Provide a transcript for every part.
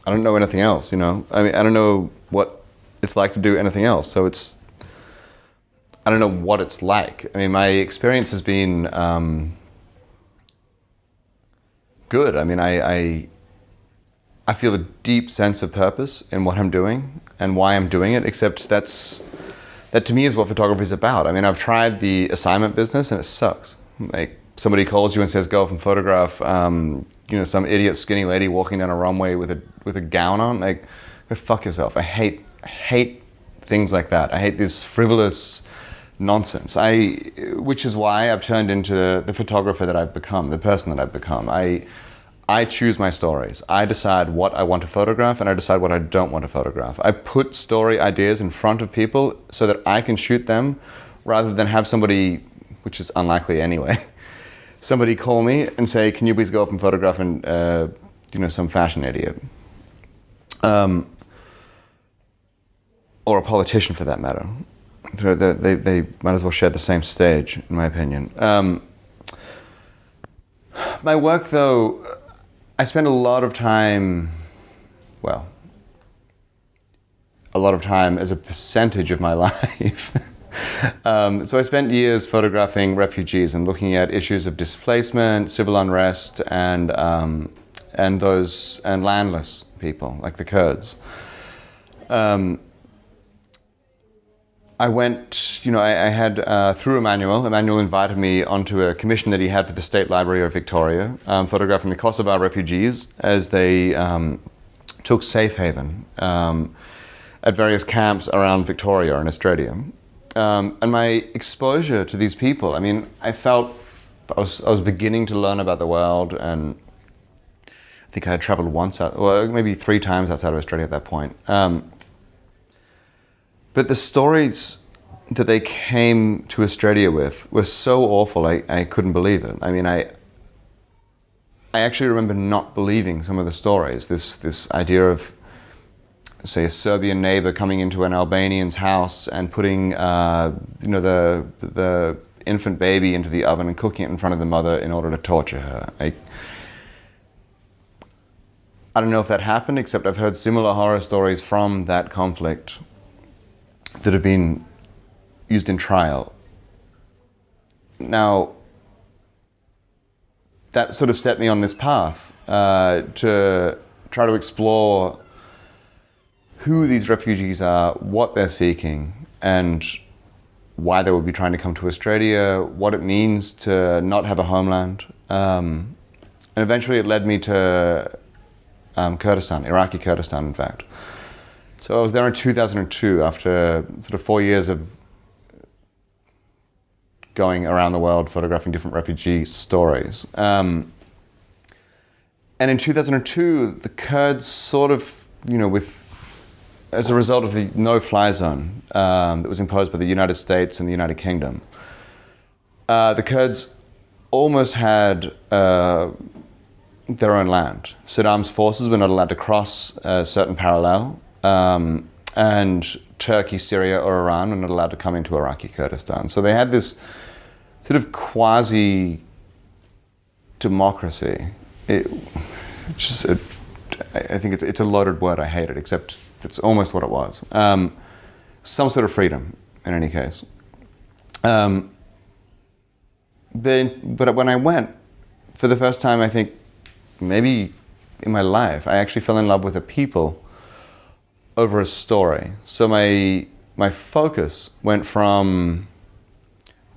I don't know anything else, you know? I mean, I don't know what it's like to do anything else. So I don't know what it's like. I mean, my experience has been good. I mean, I feel a deep sense of purpose in what I'm doing and why I'm doing it, except that to me is what photography is about. I mean, I've tried the assignment business and it sucks. Like, somebody calls you and says, go off and photograph, some idiot skinny lady walking down a runway with a gown on. Like, go fuck yourself. I hate things like that. I hate this frivolous nonsense. Which is why I've turned into the photographer that I've become, the person that I've become. I choose my stories. I decide what I want to photograph and I decide what I don't want to photograph. I put story ideas in front of people so that I can shoot them rather than have somebody, which is unlikely anyway, somebody call me and say, can you please go up and photograph some fashion idiot? Or a politician for that matter. They might as well share the same stage, in my opinion. My work, though, I spend a lot of time as a percentage of my life. So I spent years photographing refugees and looking at issues of displacement, civil unrest, and landless people like the Kurds. I went, I had, through Emmanuel invited me onto a commission that he had for the State Library of Victoria, photographing the Kosovo refugees as they took safe haven at various camps around Victoria in Australia. And my exposure to these people, I mean, I felt I was beginning to learn about the world, and I think I had traveled maybe 3 times outside of Australia at that point. But the stories that they came to Australia with were so awful, I couldn't believe it. I mean, I actually remember not believing some of the stories. This idea of, say, a Serbian neighbor coming into an Albanian's house and putting, the infant baby into the oven and cooking it in front of the mother in order to torture her. I don't know if that happened, except I've heard similar horror stories from that conflict that have been used in trial. Now, that sort of set me on this path to try to explore who these refugees are, what they're seeking, and why they would be trying to come to Australia, what it means to not have a homeland. And eventually it led me to Kurdistan, Iraqi Kurdistan, in fact. So I was there in 2002 after sort of 4 years of going around the world photographing different refugee stories. And in 2002, the Kurds sort of, as a result of the no-fly zone that was imposed by the United States and the United Kingdom, the Kurds almost had their own land. Saddam's forces were not allowed to cross a certain parallel, and Turkey, Syria, or Iran were not allowed to come into Iraqi Kurdistan. So they had this sort of quasi-democracy. I think it's a loaded word, I hate it, except it's almost what it was. Some sort of freedom, in any case. But when I went, for the first time, I think, maybe in my life, I actually fell in love with the people over a story. So my focus went from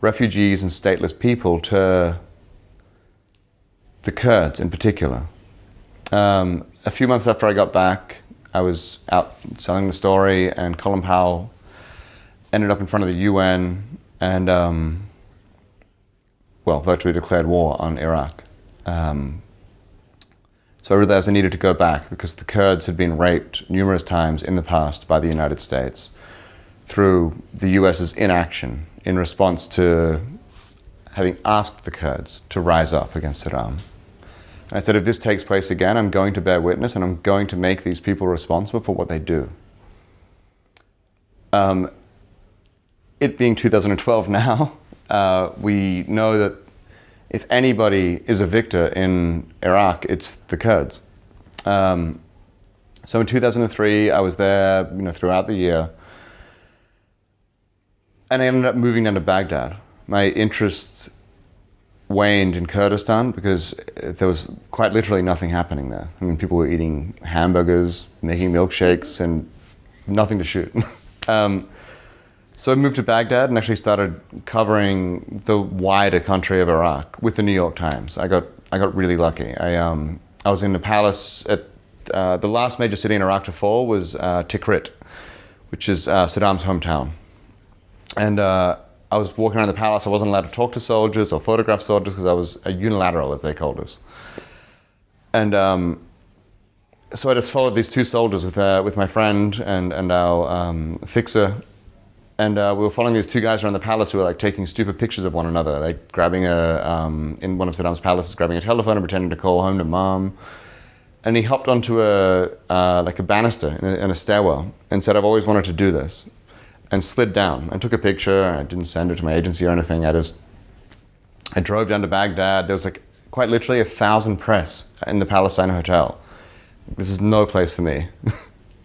refugees and stateless people to the Kurds in particular. A few months after I got back, I was out selling the story, and Colin Powell ended up in front of the UN and, virtually declared war on Iraq. So I realized I needed to go back because the Kurds had been raped numerous times in the past by the United States through the US's inaction in response to having asked the Kurds to rise up against Saddam. And I said, if this takes place again, I'm going to bear witness and I'm going to make these people responsible for what they do. It being 2012 now, we know that if anybody is a victor in Iraq, it's the Kurds. So in 2003, I was there, throughout the year. And I ended up moving down to Baghdad. My interest waned in Kurdistan because there was quite literally nothing happening there. I mean, people were eating hamburgers, making milkshakes, and nothing to shoot. So I moved to Baghdad and actually started covering the wider country of Iraq with the New York Times. I got really lucky. I was in the palace at the last major city in Iraq to fall was Tikrit, which is Saddam's hometown. And I was walking around the palace. I wasn't allowed to talk to soldiers or photograph soldiers because I was a unilateral, as they called us. And so I just followed these two soldiers with my friend and our fixer. And we were following these two guys around the palace who were like taking stupid pictures of one another, like grabbing in one of Saddam's palaces, grabbing a telephone and pretending to call home to mom. And he hopped onto a banister in a stairwell and said, "I've always wanted to do this," and slid down and took a picture. I didn't send it to my agency or anything. I drove down to Baghdad. There was like quite literally 1,000 press in the Palestine Hotel. This is no place for me.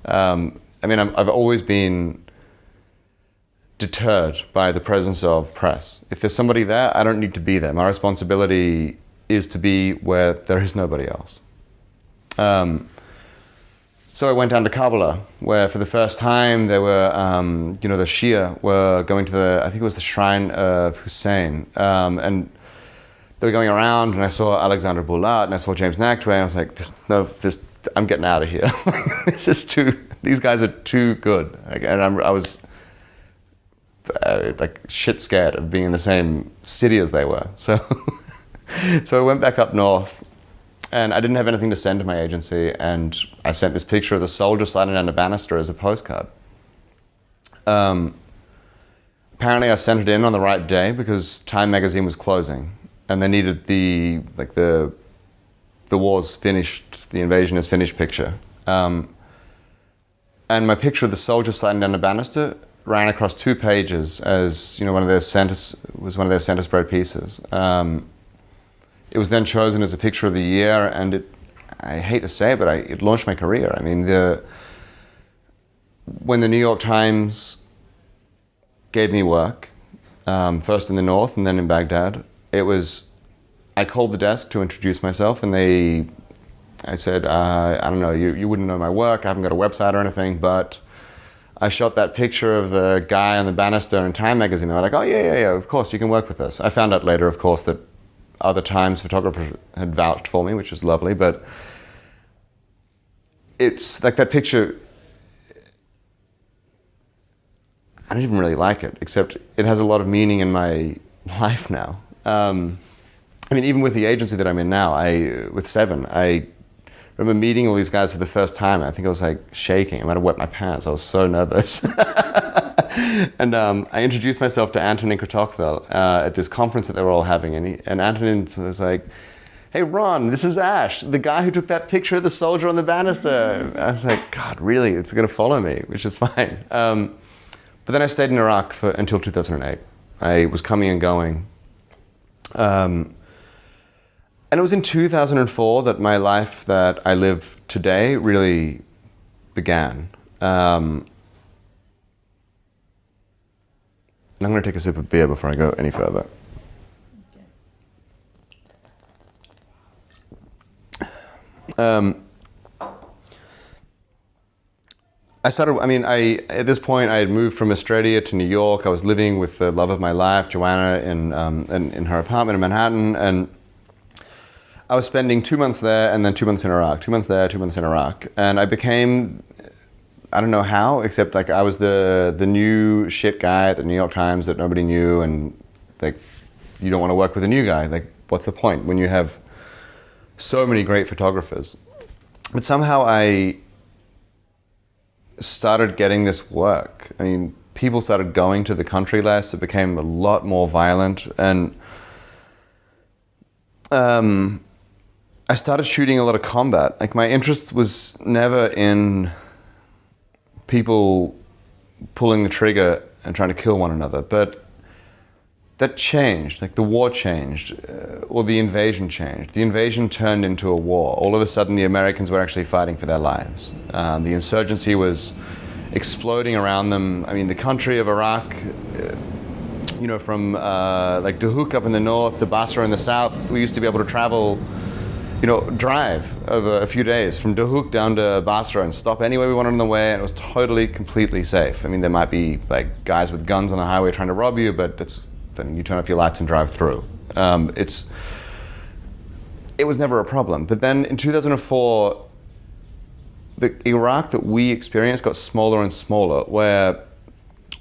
I've always been deterred by the presence of press. If there's somebody there, I don't need to be there. My responsibility is to be where there is nobody else. So I went down to Kabbalah, where for the first time there were, the Shia were going to I think it was the shrine of Hussein, and they were going around, and I saw Alexander Bulat, and I saw James Nachtwey, and I was like, I'm getting out of here. These guys are too good. I was shit scared of being in the same city as they were. So I went back up north, and I didn't have anything to send to my agency, and I sent this picture of the soldier sliding down the banister as a postcard. Apparently I sent it in on the right day because Time magazine was closing, and they needed the war's finished, the invasion is finished picture. And my picture of the soldier sliding down the banister ran across 2 pages as one of their center spread pieces. It was then chosen as a picture of the year, and I hate to say it, but it launched my career. I mean, when the New York Times gave me work, first in the North and then in Baghdad, I called the desk to introduce myself, and I said, I don't know, you wouldn't know my work, I haven't got a website or anything, but I shot that picture of the guy on the banister in Time magazine. They were like, oh yeah, of course, you can work with us. I found out later, of course, that other Times photographers had vouched for me, which was lovely, but it's like that picture, I don't even really like it, except it has a lot of meaning in my life now. Even with the agency that I'm in now, with Seven, I remember meeting all these guys for the first time. I think I was like shaking. I might have wet my pants. I was so nervous. And I introduced myself to Antonin Kratochvil at this conference that they were all having. And Antonin was like, hey, Ron, this is Ash, the guy who took that picture of the soldier on the banister. I was like, God, really? It's going to follow me, which is fine. But then I stayed in Iraq until 2008. I was coming and going. And it was in 2004 that my life that I live today really began. And I'm going to take a sip of beer before I go any further. At this point, I had moved from Australia to New York. I was living with the love of my life, Joanna, in her apartment in Manhattan, and I was spending 2 months there and then 2 months in Iraq, 2 months there, 2 months in Iraq. And I became, I don't know how, except like I was the new shit guy at the New York Times that nobody knew, and like, you don't want to work with a new guy. Like, what's the point when you have so many great photographers? But somehow I started getting this work. I mean, people started going to the country less. It became a lot more violent, and I started shooting a lot of combat. Like, my interest was never in people pulling the trigger and trying to kill one another, but that changed. Like the war changed, or the invasion changed. The invasion turned into a war. All of a sudden, the Americans were actually fighting for their lives. The insurgency was exploding around them. I mean, the country of Iraq, from like Duhok up in the north to Basra in the south, we used to be able to travel, drive over a few days from Duhok down to Basra and stop anywhere we wanted on the way, and it was totally, completely safe. I mean, there might be like guys with guns on the highway trying to rob you, but then you turn off your lights and drive through. It was never a problem. But then in 2004, the Iraq that we experienced got smaller and smaller, where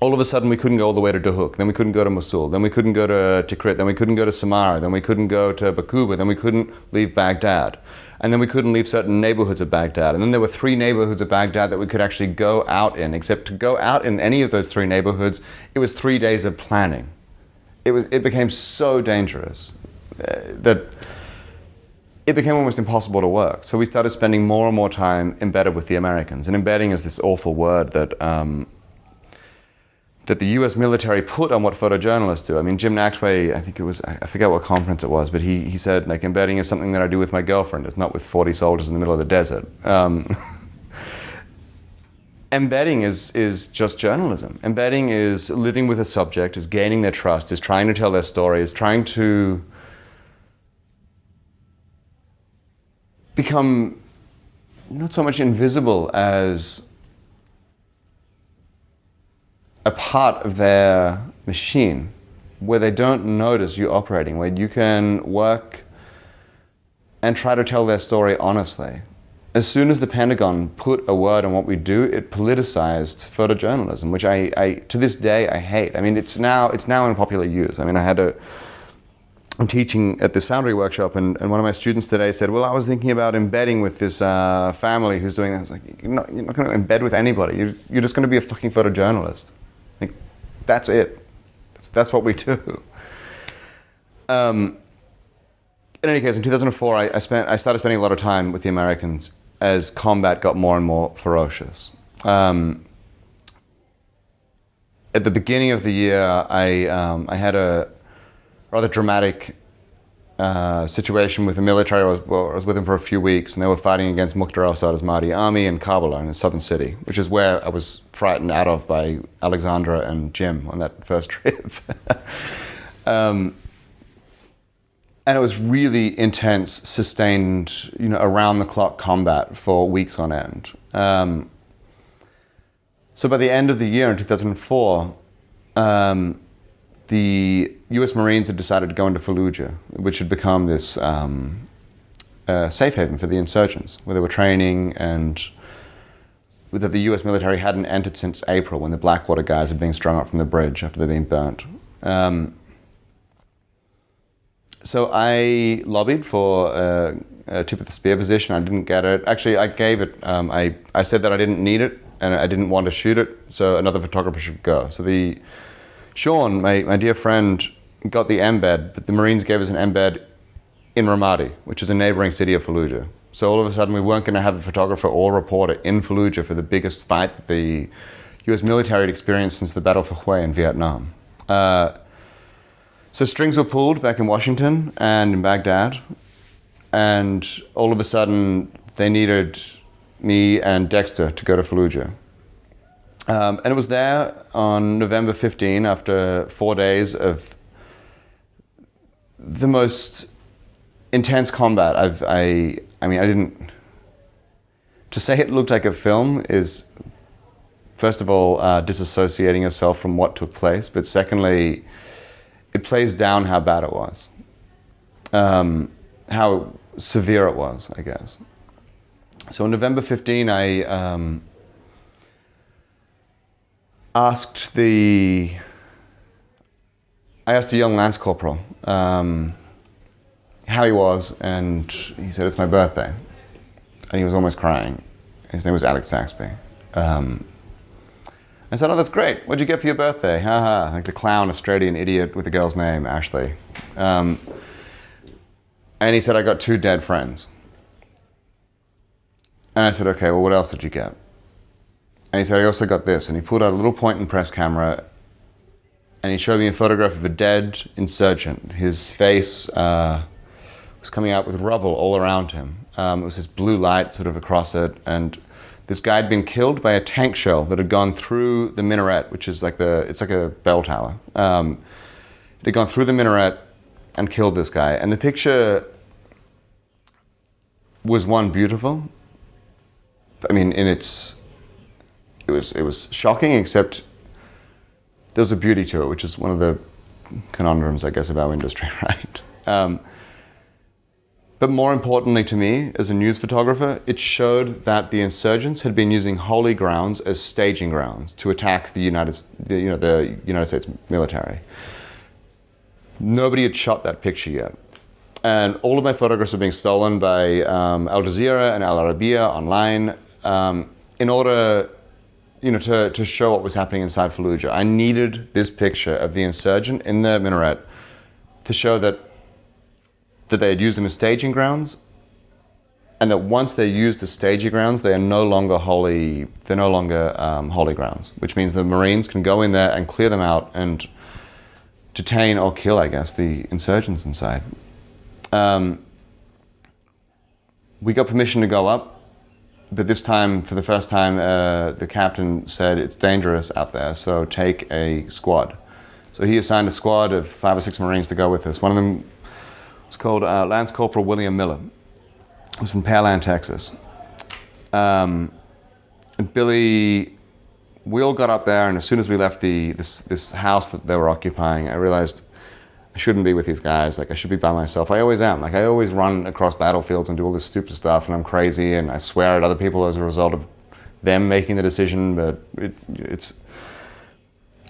all of a sudden we couldn't go all the way to Duhok, then we couldn't go to Mosul, then we couldn't go to Tikrit, then we couldn't go to Samarra, then we couldn't go to Bakuba, then we couldn't leave Baghdad, and then we couldn't leave certain neighborhoods of Baghdad, and then there were 3 neighborhoods of Baghdad that we could actually go out in, except to go out in any of those 3 neighborhoods, it was 3 days of planning. It became so dangerous that it became almost impossible to work. So we started spending more and more time embedded with the Americans. And embedding is this awful word that the US military put on what photojournalists do. I mean, Jim Nachtwey, I forget what conference it was, but he said, like, embedding is something that I do with my girlfriend. It's not with 40 soldiers in the middle of the desert. Embedding is just journalism. Embedding is living with a subject, is gaining their trust, is trying to tell their story, is trying to become not so much invisible as a part of their machine, where they don't notice you operating, where you can work and try to tell their story honestly. As soon as the Pentagon put a word on what we do, it politicized photojournalism, which I to this day I hate. I mean, it's now in popular use. I mean, I'm teaching at this Foundry workshop, and one of my students today said, well, I was thinking about embedding with this family who's doing that. I was like, you're not going to embed with anybody. You're just going to be a fucking photojournalist. Like, that's it. That's what we do. In any case, in 2004, I started spending a lot of time with the Americans as combat got more and more ferocious. At the beginning of the year, I had a rather dramatic situation with the military. I was with them for a few weeks, and they were fighting against Muqtada al-Sadr's Mahdi army in Kabul, in a southern city, which is where I was frightened out of by Alexandra and Jim on that first trip. And it was really intense, sustained, around-the-clock combat for weeks on end. So by the end of the year in 2004, the US Marines had decided to go into Fallujah, which had become this safe haven for the insurgents, where they were training, and that the US military hadn't entered since April, when the Blackwater guys had been strung up from the bridge after they'd been burnt. So I lobbied for a tip of the spear position. I didn't get it. Actually, I gave it. I said that I didn't need it and I didn't want to shoot it, so another photographer should go. So Sean, my dear friend, got the embed, but the Marines gave us an embed in Ramadi, which is a neighboring city of Fallujah. So all of a sudden, we weren't going to have a photographer or reporter in Fallujah for the biggest fight that the US military had experienced since the Battle for Hue in Vietnam. So strings were pulled back in Washington and in Baghdad, and all of a sudden they needed me and Dexter to go to Fallujah. And it was there on November 15, after 4 days of the most intense combat. I didn't... To say it looked like a film is, first of all, disassociating yourself from what took place, but secondly, it plays down how bad it was, how severe it was, I guess. So on November 15, I asked a young Lance Corporal how he was, and he said, it's my birthday. And he was almost crying. His name was Alex Saxby. I said, oh, that's great. What'd you get for your birthday? Haha, like the clown Australian idiot with the girl's name, Ashley. And he said, I got 2 dead friends. And I said, okay, well, what else did you get? And he said, I also got this. And he pulled out a little point and press camera, and he showed me a photograph of a dead insurgent. His face was coming out with rubble all around him. It was this blue light sort of across it, and this guy had been killed by a tank shell that had gone through the minaret, which is it's like a bell tower. It had gone through the minaret and killed this guy. And the picture was one beautiful. I mean, it was shocking, except there's a beauty to it, which is one of the conundrums, I guess, of our industry, right? But more importantly to me, as a news photographer, it showed that the insurgents had been using holy grounds as staging grounds to attack the United States military. Nobody had shot that picture yet. And all of my photographs are being stolen by Al Jazeera and Al Arabiya online in order to show what was happening inside Fallujah. I needed this picture of the insurgent in the minaret to show that they had used them as staging grounds, and that once they're used as staging grounds, they are no longer holy. They're no longer holy grounds, which means the Marines can go in there and clear them out and detain or kill, I guess, the insurgents inside. We got permission to go up, but this time, for the first time, the captain said it's dangerous out there, so take a squad. So he assigned a squad of 5 or 6 Marines to go with us. One of them was called Lance Corporal William Miller. He was from Pearland, Texas. And Billy, we all got up there, and as soon as we left this house that they were occupying, I realized I shouldn't be with these guys. Like, I should be by myself. I always am. Like, I always run across battlefields and do all this stupid stuff, and I'm crazy, and I swear at other people as a result of them making the decision, but it's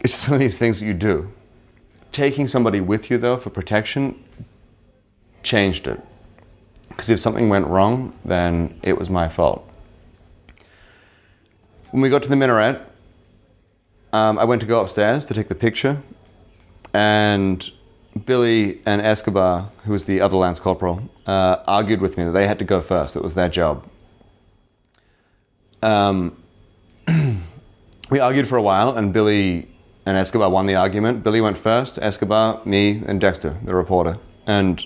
just one of these things that you do. Taking somebody with you, though, for protection changed it. Because if something went wrong, then it was my fault. When we got to the minaret, I went to go upstairs to take the picture, and Billy and Escobar, who was the other Lance Corporal, argued with me that they had to go first. It was their job. We argued for a while, and Billy and Escobar won the argument. Billy went first, Escobar, me, and Dexter, the reporter. And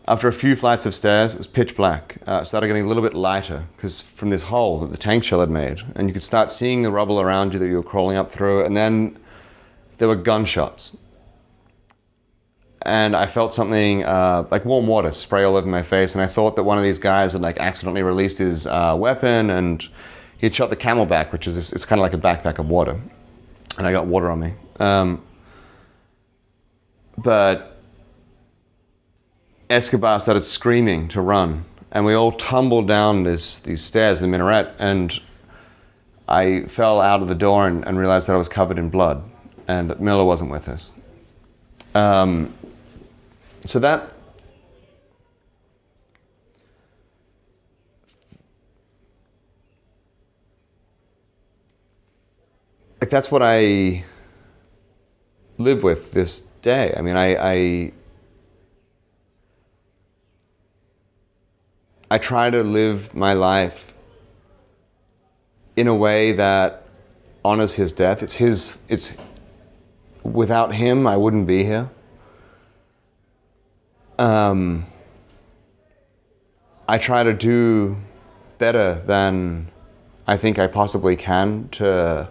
after a few flights of stairs, it was pitch black. It started getting a little bit lighter because from this hole that the tank shell had made. And you could start seeing the rubble around you that you were crawling up through. And then there were gunshots. And I felt something like warm water spray all over my face. And I thought that one of these guys had accidentally released his weapon, and he had shot the Camelback, which is it's kind of like a backpack of water. And I got water on me. But Escobar started screaming to run, and we all tumbled down these stairs in the minaret, and I fell out of the door and realized that I was covered in blood, and that Miller wasn't with us. So that's what I live with this day. I mean, I try to live my life in a way that honors his death. It's without him, I wouldn't be here. I try to do better than I think I possibly can to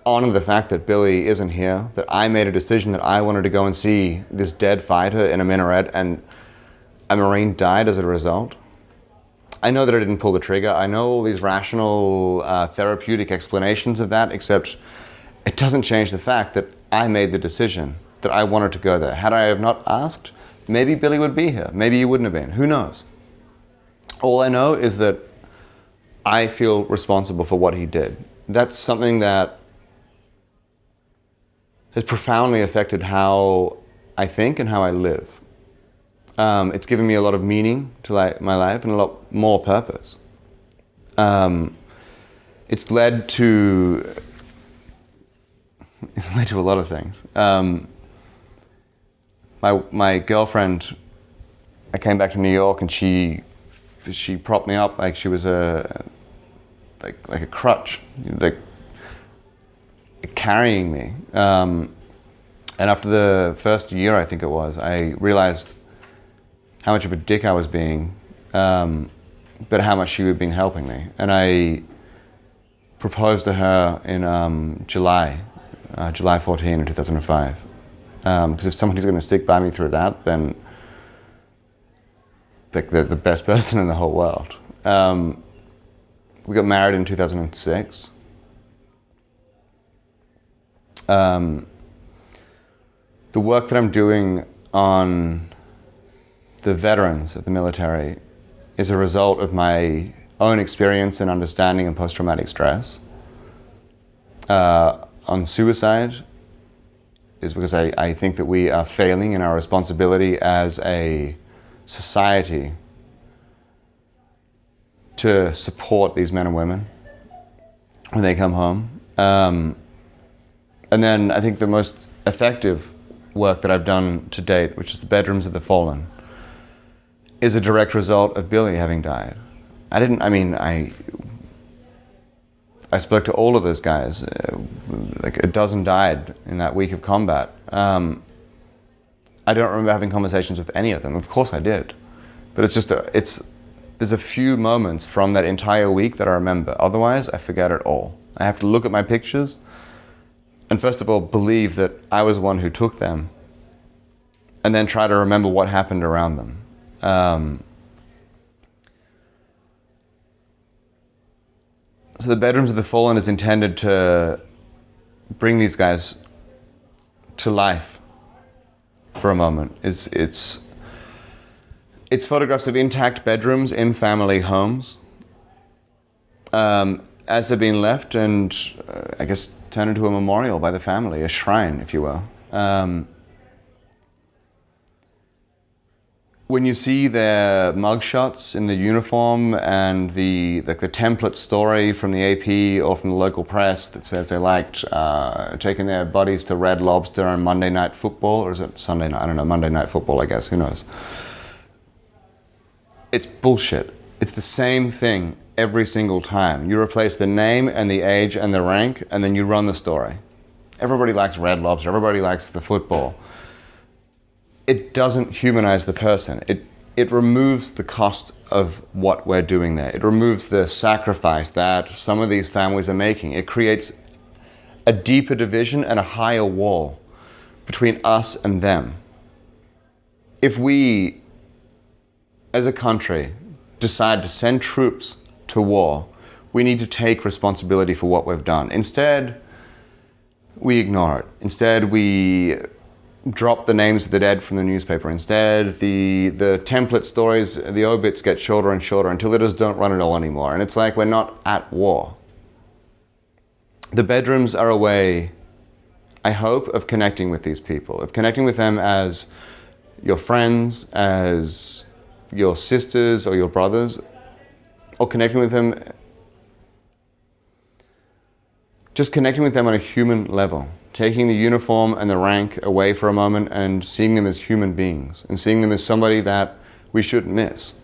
honor the fact that Billy isn't here, that I made a decision that I wanted to go and see this dead fighter in a minaret, and a Marine died as a result. I know that I didn't pull the trigger. I know all these rational, therapeutic explanations of that, except it doesn't change the fact that I made the decision that I wanted to go there. Had I have not asked, maybe Billy would be here. Maybe he wouldn't have been. Who knows? All I know is that I feel responsible for what he did. That's something that has profoundly affected how I think and how I live. It's given me a lot of meaning to my life and a lot more purpose. It's led to a lot of things. My girlfriend, I came back to New York, and she propped me up like she was like a crutch, like carrying me. And after the first year, I think it was, I realized how much of a dick I was being, but how much she had been helping me. And I proposed to her in July 14 in 2005. Because if somebody's going to stick by me through that, then they're the best person in the whole world. We got married in 2006. The work that I'm doing on the veterans of the military is a result of my own experience and understanding of post-traumatic stress. On suicide is because I think that we are failing in our responsibility as a society to support these men and women when they come home. And then I think the most effective work that I've done to date, which is the Bedrooms of the Fallen, is a direct result of Billy having died. I spoke to all of those guys. Like a dozen died in that week of combat. I don't remember having conversations with any of them. Of course I did. But there's a few moments from that entire week that I remember. Otherwise, I forget it all. I have to look at my pictures and first of all, believe that I was the one who took them, and then try to remember what happened around them. So the Bedrooms of the Fallen is intended to bring these guys to life for a moment. It's photographs of intact bedrooms in family homes as they're being left and I guess turned into a memorial by the family, a shrine, if you will. When you see their mugshots in the uniform and the template story from the AP or from the local press that says they liked taking their buddies to Red Lobster on Monday Night Football, or is it Sunday night? I don't know, Monday Night Football, I guess, who knows? It's bullshit. It's the same thing every single time. You replace the name and the age and the rank, and then you run the story. Everybody likes Red Lobster, everybody likes the football. It doesn't humanize the person. It removes the cost of what we're doing there. It removes the sacrifice that some of these families are making. It creates a deeper division and a higher wall between us and them. If we, as a country, decide to send troops to war, we need to take responsibility for what we've done. Instead, we ignore it. Instead, we drop the names of the dead from the newspaper. Instead, the template stories, the obits get shorter and shorter until they just don't run at all anymore. And it's like we're not at war. The bedrooms are a way, I hope, of connecting with these people, of connecting with them as your friends, as your sisters or your brothers, or connecting with them, just connecting with them on a human level. Taking the uniform and the rank away for a moment and seeing them as human beings and seeing them as somebody that we shouldn't miss.